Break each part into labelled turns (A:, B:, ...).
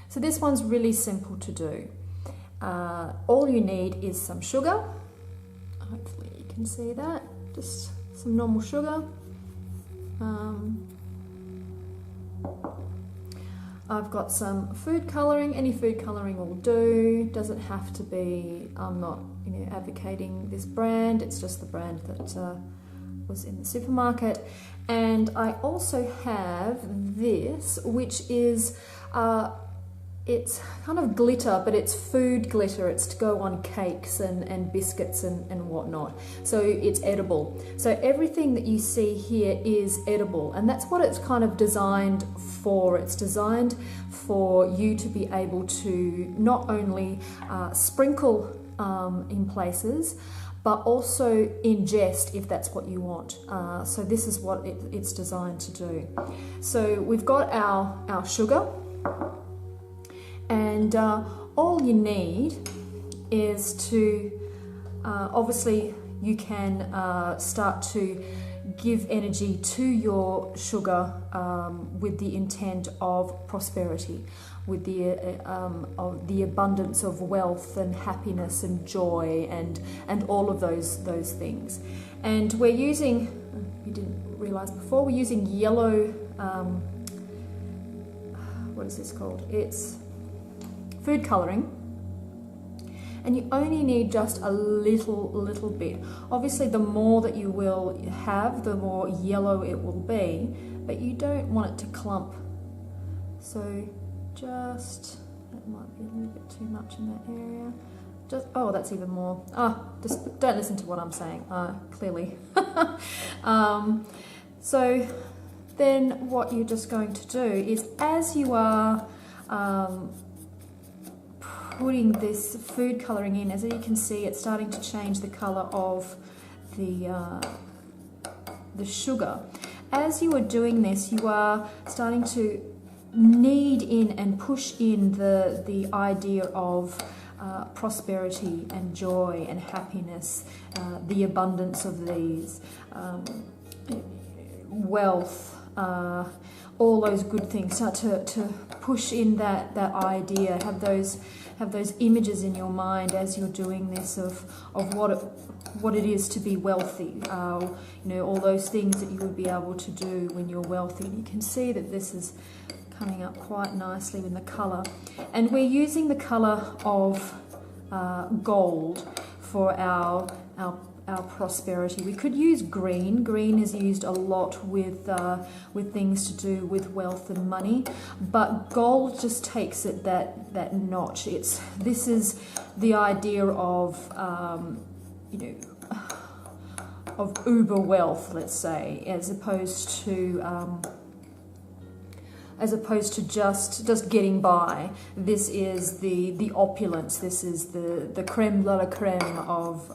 A: So this one's really simple to do. All you need is some sugar. Hopefully you can see that. Just some normal sugar. I've got some food colouring. Any food colouring will do. Doesn't have to be, I'm not advocating this brand. It's just the brand that was in the supermarket. And I also have this, which is, it's kind of glitter, but it's food glitter. It's to go on cakes and biscuits and whatnot. So it's edible. So everything that you see here is edible, and that's what it's kind of designed for. It's designed for you to be able to not only sprinkle in places, but also ingest if that's what you want. So this is what it's designed to do. So we've got our sugar. And all you need is to, obviously you can start to give energy to your sugar with the intent of prosperity, with the abundance of wealth and happiness and joy and all of those things. And we're using, you didn't realize before, we're using yellow, what is this called? It's food colouring, and you only need just a little bit. Obviously the more that you will have, the more yellow it will be, but you don't want it to clump. So just, that might be a little bit too much in that area. Just, oh, that's even more. Just don't listen to what I'm saying, clearly. So then what you're just going to do is, as you are putting this food colouring in, as you can see, it's starting to change the colour of the sugar. As you are doing this, you are starting to knead in and push in the idea of prosperity and joy and happiness, the abundance of these, wealth, all those good things. Start to push in that idea, have those images in your mind as you're doing this of what it is to be wealthy, all those things that you would be able to do when you're wealthy. And you can see that this is coming up quite nicely in the colour, and we're using the colour of gold for our prosperity. We could use green. Green is used a lot with things to do with wealth and money, but gold just takes it that notch. This is the idea of of uber wealth, let's say, as opposed to just getting by. This is the opulence. This is the creme de la creme of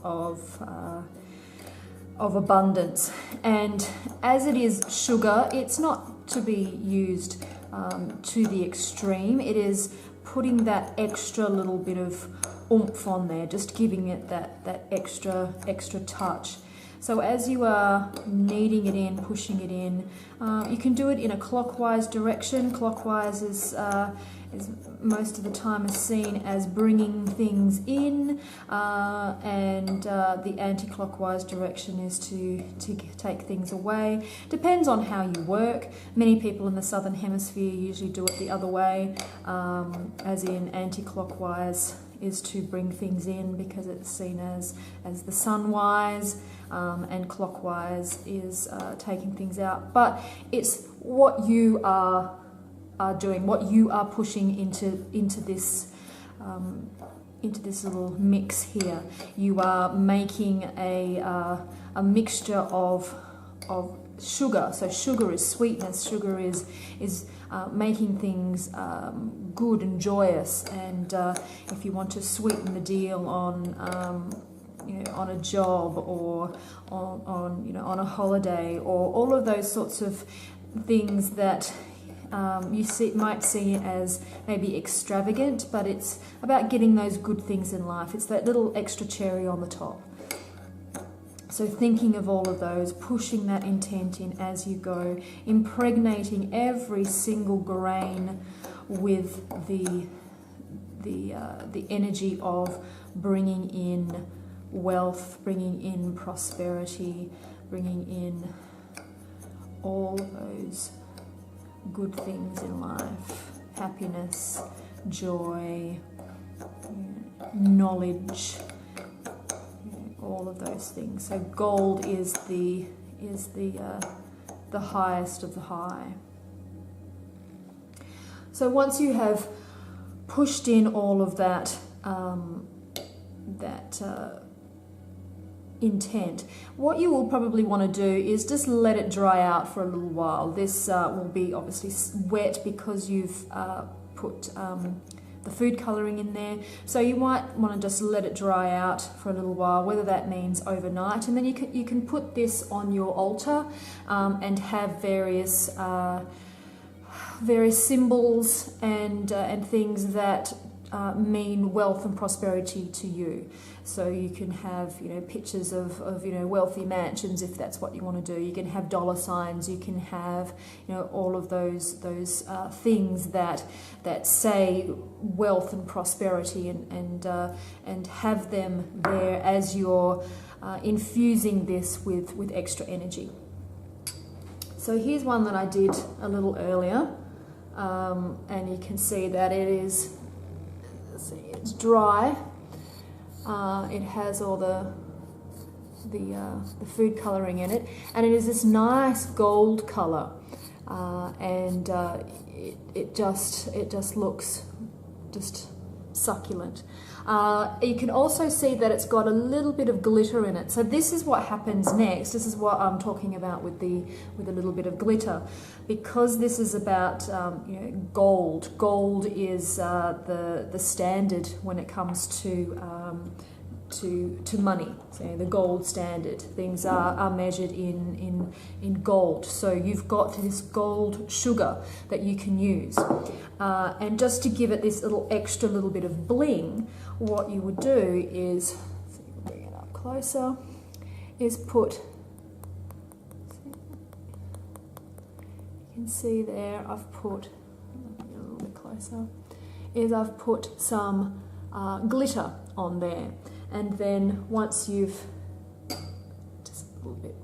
A: abundance. And as it is sugar, it's not to be used to the extreme. It is putting that extra little bit of oomph on there, just giving it that extra touch. So as you are kneading it in, pushing it in, you can do it in a clockwise direction. Clockwise is most of the time is seen as bringing things in, and the anti-clockwise direction is to take things away. Depends on how you work. Many people in the southern hemisphere usually do it the other way, as in anti-clockwise is to bring things in because it's seen as the sunwise, and clockwise is taking things out. But it's what you are doing, what you are pushing into this little mix here. You are making a mixture of sugar. So sugar is sweetness. Sugar is making things good and joyous. And if you want to sweeten the deal on a job or on a holiday, or all of those sorts of things that might see as maybe extravagant, but it's about getting those good things in life. It's that little extra cherry on the top. So thinking of all of those, pushing that intent in as you go, impregnating every single grain with the energy of bringing in wealth, bringing in prosperity, bringing in all those good things in life, happiness, joy, knowledge, all of those things. So gold is the highest of the high. So once you have pushed in all of that intent, what you will probably want to do is just let it dry out for a little while. This will be obviously wet because you've put the food colouring in there, so you might want to just let it dry out for a little while, whether that means overnight, and then you can put this on your altar and have various symbols and things that mean wealth and prosperity to you. So you can have, pictures of wealthy mansions if that's what you want to do. You can have dollar signs. You can have, all of those things that say wealth and prosperity, and have them there as you're infusing this with extra energy. So here's one that I did a little earlier, and you can see that it is. It's dry. It has all the food colouring in it, and it is this nice gold colour, and it just looks just succulent. You can also see that it's got a little bit of glitter in it. So this is what happens next. This is what I'm talking about with a little bit of glitter, because this is about gold. Gold is the standard when it comes to money. So the gold standard. Things are measured in gold. So you've got this gold sugar that you can use. And just to give it this extra little bit of bling, what you would do is, bring it up closer, is put, you can see there, I've put, a little bit closer, I've put some glitter on there. And then once you've, just a little bit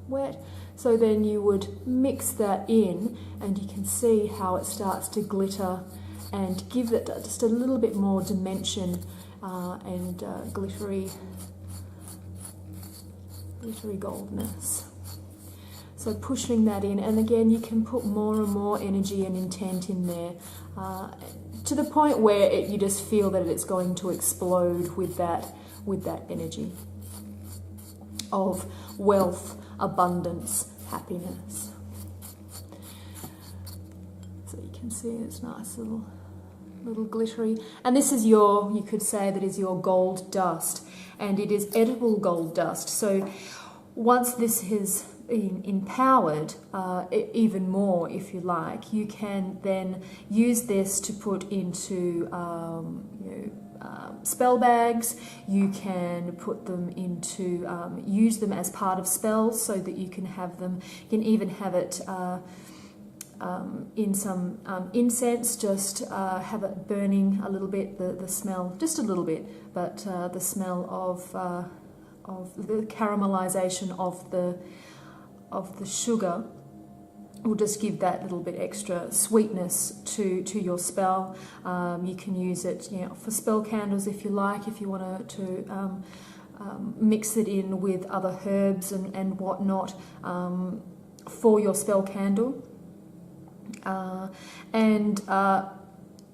A: wet, so then you would mix that in, and you can see how it starts to glitter and give it just a little bit more dimension and glittery goldness. So pushing that in, and again you can put more and more energy and intent in there to the point where you just feel that it's going to explode with that energy of wealth, abundance, happiness. So you can see it's nice little glittery, and this is you could say that is your gold dust, and it is edible gold dust. So once this has been empowered even more, if you like, you can then use this to put into spell bags. You can put them into use them as part of spells, so that you can have them. You can even have it in some incense, just have it burning a little bit, the smell, just a little bit, but the smell of the caramelization of the sugar will just give that little bit extra sweetness to your spell. You can use it for spell candles if you like, if you want to mix it in with other herbs and whatnot for your spell candle.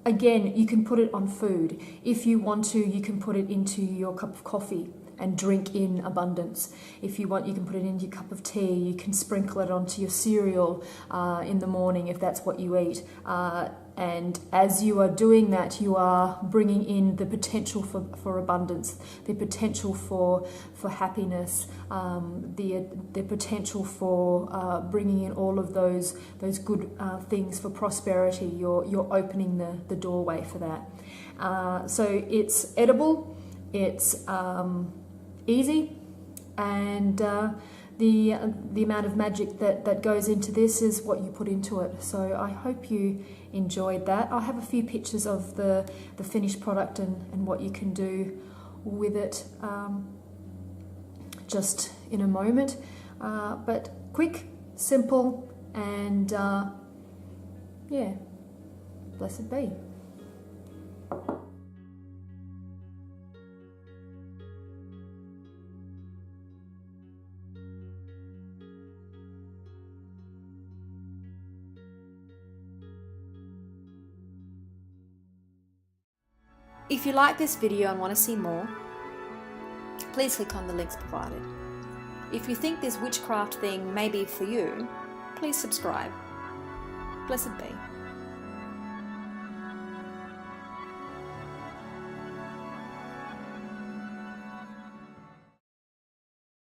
A: Again, you can put it on food. If you want to, you can put it into your cup of coffee and drink in abundance. If you want, you can put it into your cup of tea. You can sprinkle it onto your cereal in the morning if that's what you eat. And as you are doing that, you are bringing in the potential for abundance, the potential for happiness, the potential for bringing in all of those good things for prosperity. You're opening the doorway for that. So it's edible, it's easy, and the amount of magic that goes into this is what you put into it. So I hope you enjoyed that. I'll have a few pictures of the finished product and what you can do with it just in a moment. But quick, simple, and yeah, blessed be.
B: If you like this video and want to see more, please click on the links provided. If you think this witchcraft thing may be for you, please subscribe. Blessed be.